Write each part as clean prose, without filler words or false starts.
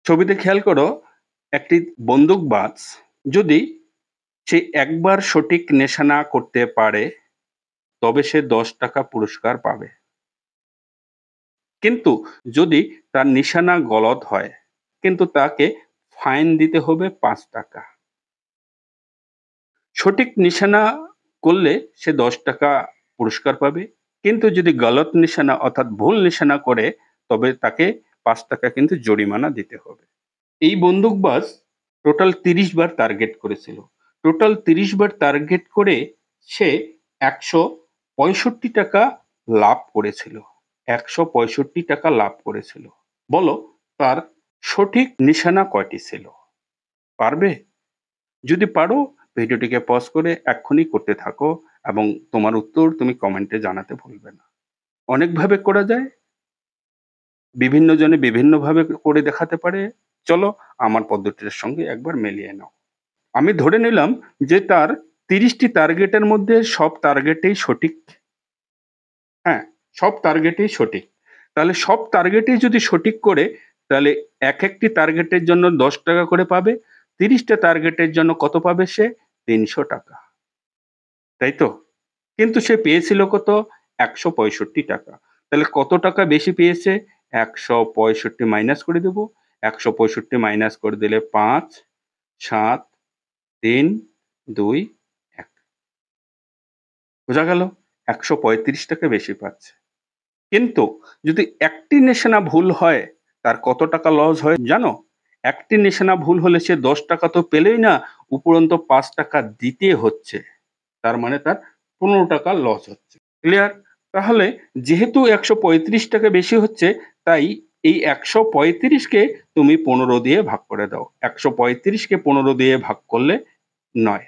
ছবিতে খেয়াল করো, একটি বন্দুকবাজ যদি সে একবার সঠিক নিশানা করতে পারে তবে সে ১০ টাকা পুরস্কার পাবে। কিন্তু যদি তার নিশানা গলদ হয়, কিন্তু তাকে ফাইন দিতে হবে ৫ টাকা। সঠিক নিশানা করলে সে ১০ টাকা পুরস্কার পাবে। কিন্তু যদি গলত নিশানা অর্থাৎ ভুল নিশানা করে তবে তাকে ৫ টাকা কিন্তু জরিমানা দিতে হবে। এই বন্দুকবাজ টোটাল ৩০ বার টার্গেট করেছিল। টোটাল ৩০ বার টার্গেট করে সে ১৬৫ টাকা লাভ করেছিল। ১৬৫ টাকা লাভ করেছিল। বলো তার সঠিক নিশানা কয়টি ছিল? পারবে? যদি পারো ভিডিওটিকে পজ করে এক্ষুনি করতে থাকো এবং তোমার উত্তর তুমি কমেন্টে জানাতে ভুলবে না। অনেকভাবে করা যায়। বিভিন্ন জনে বিভিন্নভাবে করে দেখাতে পারে। চলো আমার পদ্ধতির সঙ্গে একবার মিলিয়ে নাও। আমি ধরে নিলাম যে তার ৩০ টি টার্গেটের মধ্যে সব টার্গেটেই সঠিক। হ্যাঁ, সব টার্গেটেই সঠিক। তাহলে সব টার্গেটেই যদি সঠিক করে তাহলে একটি টার্গেটের জন্য ১০ টাকা করে পাবে। ৩০ টা টার্গেটের জন্য কত পাবে সে? ৩০০ টাকা। তাই তো? কিন্তু সে পেয়েছিল কত? ১৬৫ টাকা। তাহলে কত টাকা বেশি পেয়েছে? ১৬৫ মাইনাস করে দেব। ১৬৫ মাইনাস করে দিলে ৫, ৭, ৩, ২, ১। বোঝা গেল? ১৩৫ টাকা বেশি পাচ্ছে। কিন্তু যদি একটি নিশানা ভুল হয়, তার কত টাকা লস হয় জানো? একটি নিশানা ভুল হলে সে ১০ টাকা তো পেলই না, উপরন্তু ৫ টাকা দিতে হচ্ছে। তার মানে তার ১৫ টাকা লস হচ্ছে। ক্লিয়ার? তাহলে যেহেতু ১৩৫ টাকা বেশি হচ্ছে, তাই এই ১৩৫ কে তুমি ১৫ দিয়ে ভাগ করে দাও। ১৩৫ কে ১৫ দিয়ে ভাগ করলে ৯।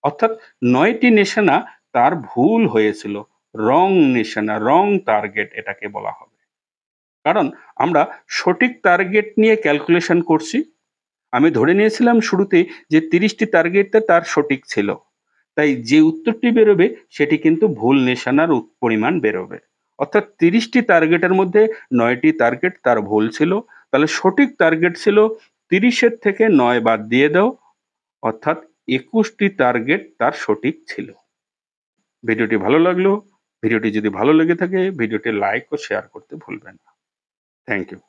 অর্থাৎ ৯ টি নিশানা তার ভুল হয়েছিল। রং নিশানা, রং টার্গেট এটাকে বলা হবে। কারণ আমরা সঠিক টার্গেট নিয়ে ক্যালকুলেশন করছি। আমি ধরে নিয়েছিলাম শুরুতেই যে ৩০ টি টার্গেটে তার সঠিক ছিল। তাই যে উত্তরটি বেরোবে সেটি কিন্তু ভুল নিশানার পরিমাণ বেরোবে। অর্থাৎ ৩০ টি টার্গেটের মধ্যে ৯ টি টার্গেট তার ভুল ছিল। তাহলে সঠিক টার্গেট ছিল ৩০ এর থেকে ৯ বাদ দিয়ে দাও। অর্থাৎ ২১ টি টার্গেট তার সঠিক ছিল। ভিডিওটি ভালো লাগলো। ভিডিওটি যদি ভালো লেগে থাকে ভিডিওটি লাইক ও শেয়ার করতে ভুলবেন না। Thank you.